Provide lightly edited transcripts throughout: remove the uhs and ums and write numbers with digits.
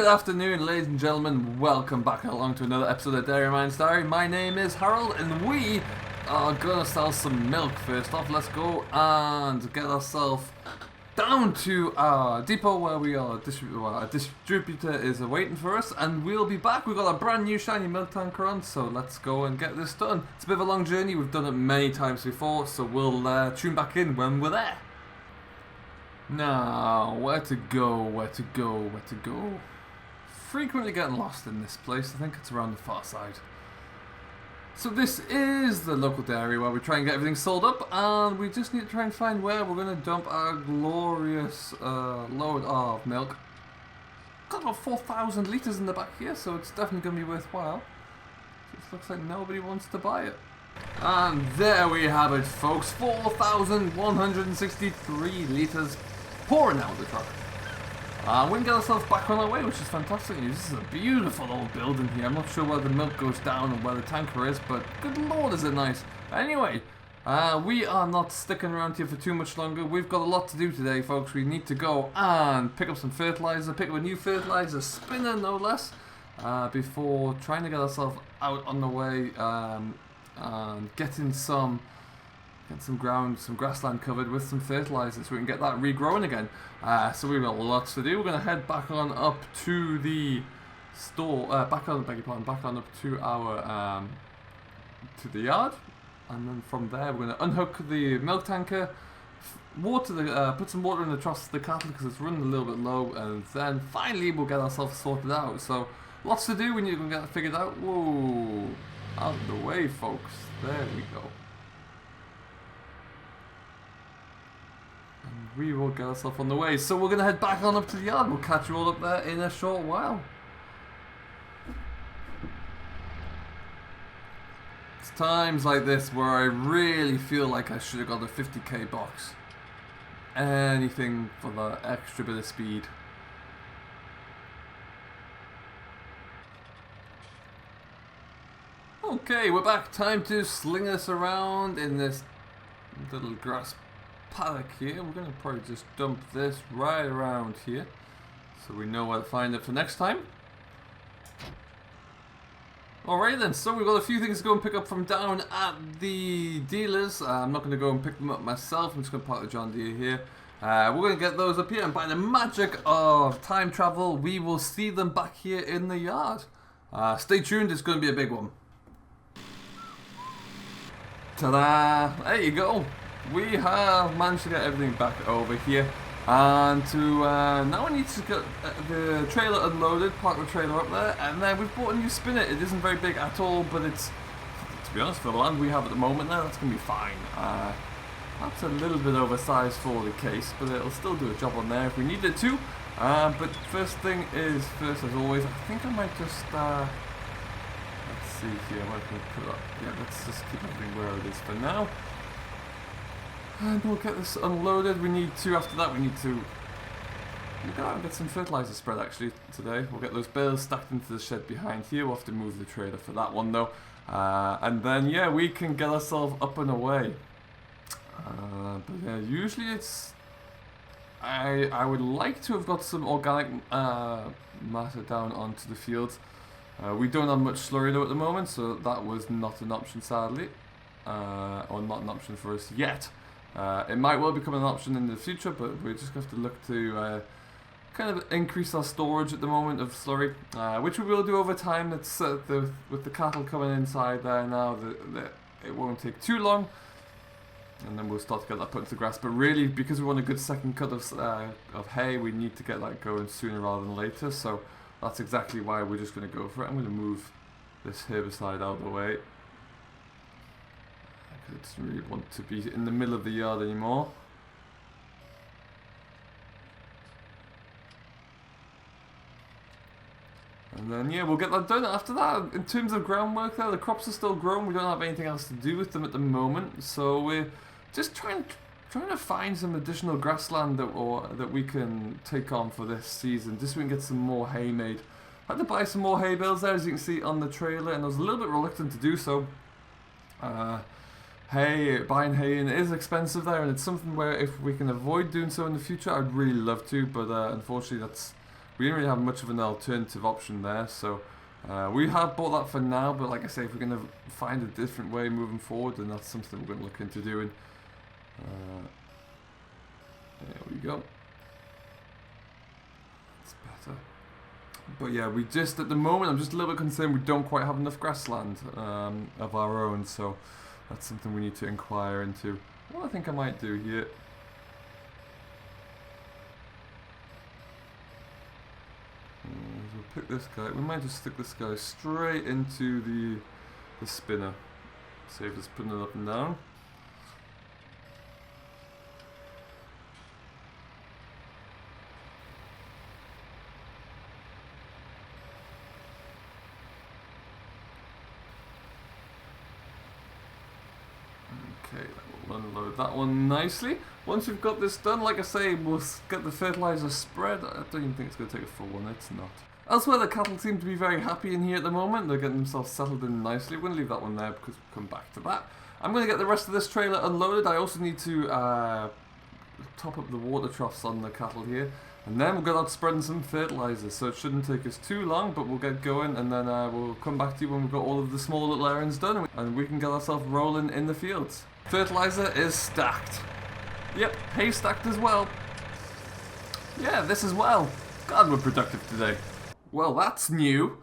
afternoon, ladies and gentlemen. Welcome back along to another episode of Dairyman's Diary. My name is Harold, and we are gonna sell some milk. First off, let's go and get ourselves down to our depot where we are. Our distributor is waiting for us, and we'll be back. We've got a brand new shiny milk tanker on, so let's go and get this done. It's a bit of a long journey. We've done it many times before, so we'll tune back in when we're there. Now, where to go? Frequently getting lost in this place. I think it's around the far side. So this is the local dairy where we try and get everything sold up, and we just need to try and find where we're going to dump our glorious load of milk. Got about 4,000 litres in the back here, so it's definitely going to be worthwhile. Just looks like nobody wants to buy it. And there we have it, folks. 4,163 litres pouring out of the truck. We can get ourselves back on our way, which is fantastic news. This is a beautiful old building here. I'm not sure where the milk goes down and where the tanker is, but good lord is it nice. Anyway, we are not sticking around here for too much longer. We've got a lot to do today, folks. We need to go and pick up some fertilizer, pick up a new fertilizer spinner, no less, before trying to get ourselves out on the way and getting some grassland covered with some fertilizer so we can get that regrowing again. So we've got lots to do. We're going to head back on up to the store, back on up to our to the yard, and then from there we're going to unhook the milk tanker, put some water in the troughs of the cattle because it's running a little bit low, and then finally we'll get ourselves sorted out. So lots to do. We need to get it figured out. Whoa, out of the way, folks. There we go. We will get ourselves on the way. So we're going to head back on up to the yard. We'll catch you all up there in a short while. It's times like this where I really feel like I should have got a 50k box. Anything for the extra bit of speed. Okay, we're back. Time to sling this around in this little grass paddock here. We're going to probably just dump this right around here so we know where to find it for next time. Alright then, so we've got a few things to go and pick up from down at the dealers. I'm not going to go and pick them up myself. I'm just going to park the John Deere here. We're going to get those up here, and by the magic of time travel we will see them back here in the yard. Stay tuned, it's going to be a big one. Ta-da! There you go. We have managed to get everything back over here, and now we need to get the trailer unloaded, park the trailer up there, and then we've bought a new spinner. It isn't very big at all, but it's, to be honest, for the land we have at the moment now, that's going to be fine. That's a little bit oversized for the case, but it'll still do a job on there if we need it to. But first thing is first, as always. I think I might just let's see here, what can we put up? Yeah, let's just keep everything where it is for now. And we'll get this unloaded. We need to, after that, we'll go out and get some fertilizer spread actually today. We'll get those bales stacked into the shed behind here. We'll have to move the trailer for that one though. And then, yeah, we can get ourselves up and away. But yeah, usually it's... I would like to have got some organic matter down onto the field. We don't have much slurry though at the moment, so that was not an option sadly. Or not an option for us yet. It might well become an option in the future, but we're just going to have to look to kind of increase our storage at the moment of slurry, which we will do over time. It's with the cattle coming inside there now, it won't take too long, and then we'll start to get that put into the grass. But really, because we want a good second cut of hay, we need to get that going sooner rather than later. So that's exactly why we're just going to go for it. I'm going to move this herbicide out of the way. I don't really want to be in the middle of the yard anymore. And then yeah, we'll get that done. After that, in terms of groundwork there, the crops are still growing. We don't have anything else to do with them at the moment, so we're just trying to find some additional grassland that we can take on for this season, just so we can get some more hay made. I had to buy some more hay bales there, as you can see on the trailer, and I was a little bit reluctant to do so. Buying hay in is expensive there, and it's something where if we can avoid doing so in the future, I'd really love to, but unfortunately that's we didn't really have much of an alternative option there, so we have bought that for now, but like I say, if we're going to find a different way moving forward, then that's something we're going to look into doing. There we go. That's better. But yeah, we just, at the moment, I'm just a little bit concerned we don't quite have enough grassland of our own, so that's something we need to inquire into. What I think I might do here. We'll pick this guy. We might just stick this guy straight into the spinner. Save us putting it up and down. Okay, we'll unload that one nicely. Once we've got this done, like I say, we'll get the fertilizer spread. I don't even think it's going to take a full one, it's not. Elsewhere, the cattle seem to be very happy in here at the moment. They're getting themselves settled in nicely. We're going to leave that one there because we'll come back to that. I'm going to get the rest of this trailer unloaded. I also need to top up the water troughs on the cattle here. And then we'll get out spreading some fertilizer. So it shouldn't take us too long, but we'll get going. And then we'll come back to you when we've got all of the small little errands done. And we can get ourselves rolling in the fields. Fertilizer is stacked. Yep, hay stacked as well. Yeah, this as well. God, we're productive today. Well, that's new.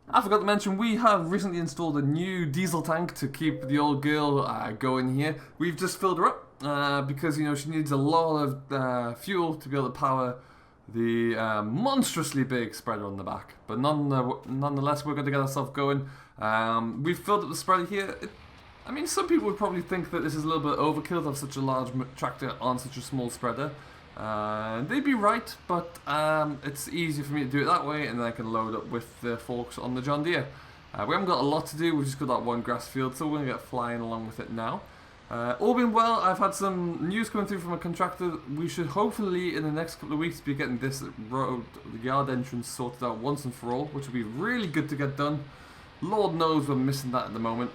I forgot to mention, we have recently installed a new diesel tank to keep the old girl going here. We've just filled her up because, you know, she needs a lot of fuel to be able to power the monstrously big spreader on the back. But nonetheless, we're going to get ourselves going. We've filled up the spreader here. I mean, some people would probably think that this is a little bit overkill to have such a large tractor on such a small spreader. They'd be right, but it's easier for me to do it that way, and then I can load up with the forks on the John Deere. We haven't got a lot to do, we've just got that one grass field, so we're going to get flying along with it now. All been well, I've had some news coming through from a contractor. We should hopefully, in the next couple of weeks, be getting this road, the yard entrance sorted out once and for all, which will be really good to get done. Lord knows we're missing that at the moment.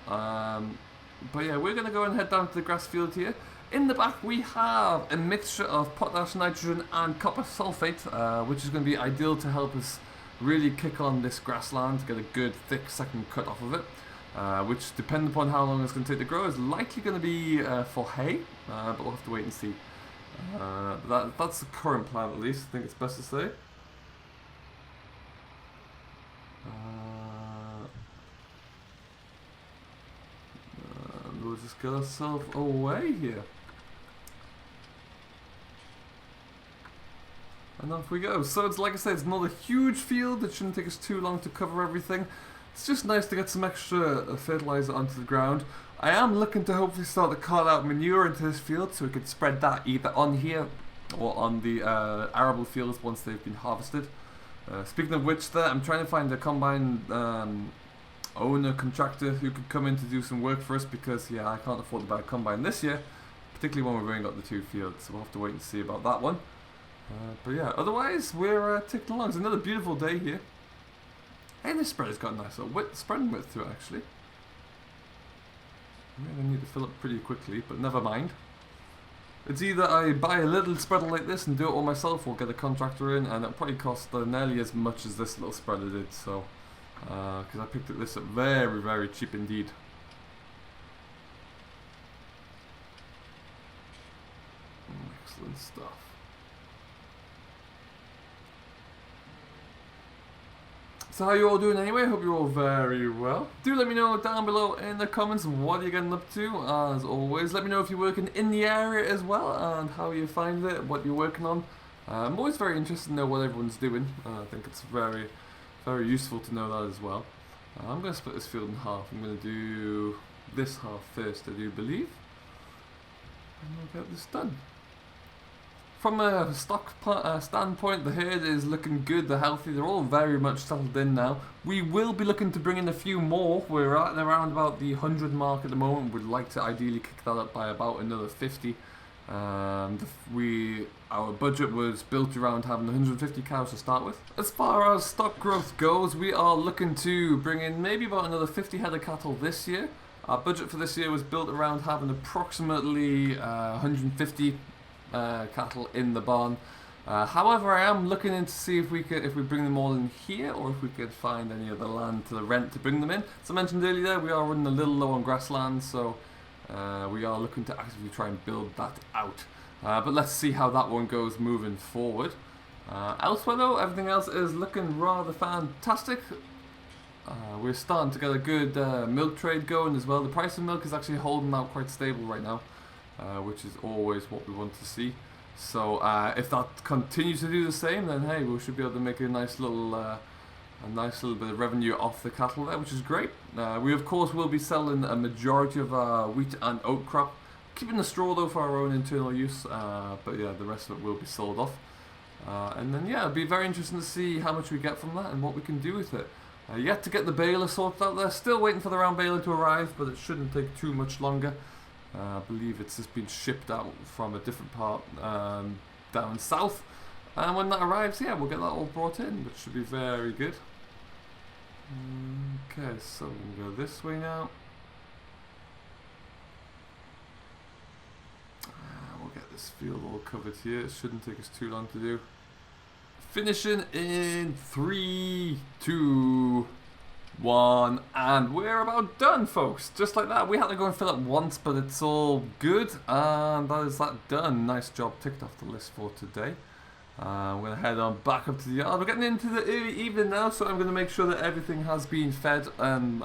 But yeah, we're going to go and head down to the grass field here. In the back we have a mixture of potash, nitrogen and copper sulfate, which is going to be ideal to help us really kick on this grassland, get a good thick second cut off of it, which, depending upon how long it's going to take to grow, is likely going to be for hay, but we'll have to wait and see. That's the current plan, at least, I think it's best to say. We'll just get ourselves away here. And off we go. So it's like I said, it's not a huge field. It shouldn't take us too long to cover everything. It's just nice to get some extra fertilizer onto the ground. I am looking to hopefully start to cart out manure into this field so we could spread that either on here or on the arable fields once they've been harvested. Speaking of which, I'm trying to find a combine owner, contractor who could come in to do some work for us, because yeah, I can't afford to buy a combine this year, particularly when we've only got the 2 fields, so we'll have to wait and see about that one. But yeah, otherwise we're ticking along. It's another beautiful day here. Hey, this spreader's got a nice little spreading width to it, actually. I'm going to need to fill up pretty quickly, but never mind. It's either I buy a little spreader like this and do it all myself, or get a contractor in, and it'll probably cost nearly as much as this little spreader did, so because I picked this up very, very cheap indeed. Excellent stuff. So how are you all doing anyway? Hope you're all very well. Do let me know down below in the comments what you're getting up to. As always, let me know if you're working in the area as well and how you find it, what you're working on. I'm always very interested to know what everyone's doing. I think it's very, very useful to know that as well. I'm going to split this field in half. I'm going to do this half first, I do believe. And we'll get this done. From a stock standpoint, the herd is looking good, they're healthy, they're all very much settled in now. We will be looking to bring in a few more. We're at around about the 100 mark at the moment. We'd like to ideally kick that up by about another 50. Our budget was built around having 150 cows to start with. As far as stock growth goes, we are looking to bring in maybe about another 50 head of cattle this year. Our budget for this year was built around having approximately 150 cattle in the barn. However, I am looking in to see if we bring them all in here, or if we could find any other land to rent to bring them in. As I mentioned earlier, we are running a little low on grassland, so we are looking to actively try and build that out. But let's see how that one goes moving forward. Elsewhere though, everything else is looking rather fantastic. We're starting to get a good milk trade going as well. The price of milk is actually holding out quite stable right now, which is always what we want to see. So if that continues to do the same, then hey, we should be able to make a nice little bit of revenue off the cattle there, which is great. We of course will be selling a majority of our wheat and oat crop, keeping the straw though for our own internal use. But yeah, the rest of it will be sold off. And then yeah, it'll be very interesting to see how much we get from that and what we can do with it. Yet to get the baler sorted out there, still waiting for the round baler to arrive, but it shouldn't take too much longer. I believe it's just been shipped out from a different part down south, and when that arrives, yeah, we'll get that all brought in, which should be very good. Okay, so we can go this way now. We'll get this field all covered here. It shouldn't take us too long to do. Finishing in 3, 2, 1, and we're about done, folks. Just like that. We had to go and fill it once, but it's all good, and that is that done. Nice job, ticked off the list for today. I'm going to head on back up to the yard. We're getting into the early evening now, so I'm going to make sure that everything has been fed and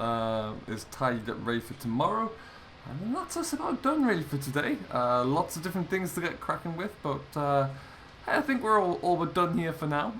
is tidied up ready for tomorrow. And then that's us about done really for today. Lots of different things to get cracking with, but I think we're all but done here for now.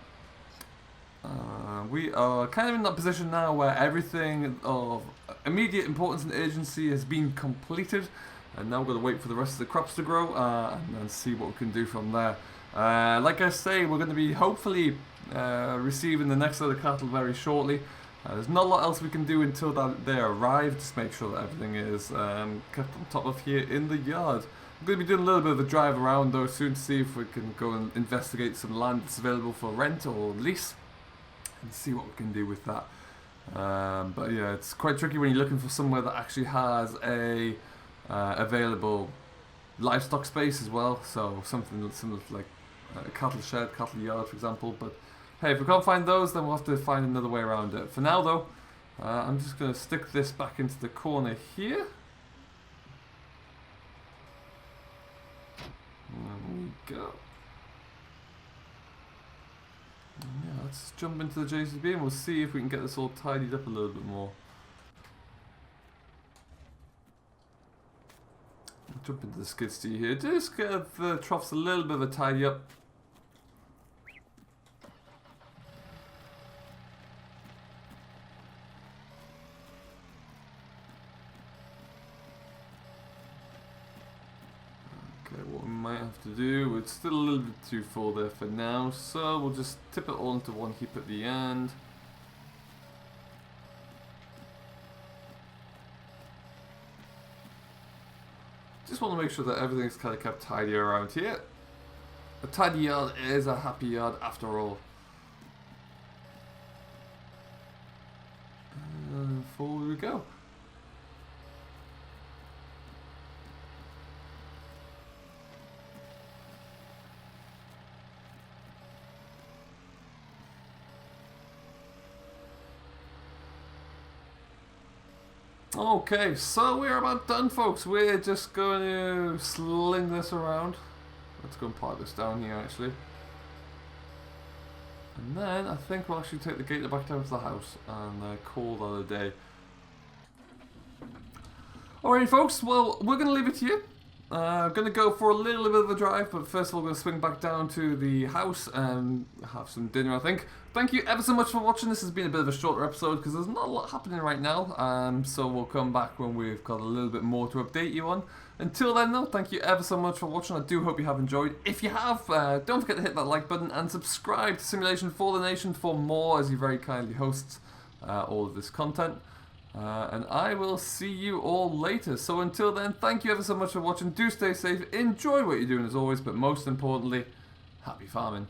We are kind of in that position now where everything of immediate importance and urgency has been completed, and now we're going to wait for the rest of the crops to grow and then see what we can do from there. Like I say, we're going to be hopefully receiving the next lot of cattle very shortly. There's not a lot else we can do until they arrive. Just make sure that everything is kept on top of here in the yard. I'm going to be doing a little bit of a drive around though soon to see if we can go and investigate some land that's available for rent or lease and see what we can do with that. But yeah, it's quite tricky when you're looking for somewhere that actually has a available livestock space as well. So something similar to like a cattle shed, cattle yard for example. But hey, if we can't find those, then we'll have to find another way around it. For now though, I'm just going to stick this back into the corner here. There we go. Yeah, let's jump into the JCB and we'll see if we can get this all tidied up a little bit more. Jump into the skid steer here. Just give the troughs a little bit of a tidy up. What we might have to do, it's still a little bit too full there for now, so we'll just tip it all into one heap at the end. Just want to make sure that everything's kind of kept tidy around here. A tidy yard is a happy yard after all. And forward we go. Okay, so we're about done, folks. We're just going to sling this around. Let's go and park this down here, actually. And then I think we'll actually take the gator back down to the house and call that a day. Alrighty, folks. Well, we're going to leave it here. I'm going to go for a little bit of a drive, but first of all, we're going to swing back down to the house and have some dinner, I think. Thank you ever so much for watching. This has been a bit of a shorter episode because there's not a lot happening right now. So we'll come back when we've got a little bit more to update you on. Until then, though, thank you ever so much for watching. I do hope you have enjoyed. If you have, don't forget to hit that like button and subscribe to Simulation for the Nation for more, as he very kindly hosts all of this content. And I will see you all later. So until then, thank you ever so much for watching. Do stay safe, enjoy what you're doing as always, but most importantly, happy farming.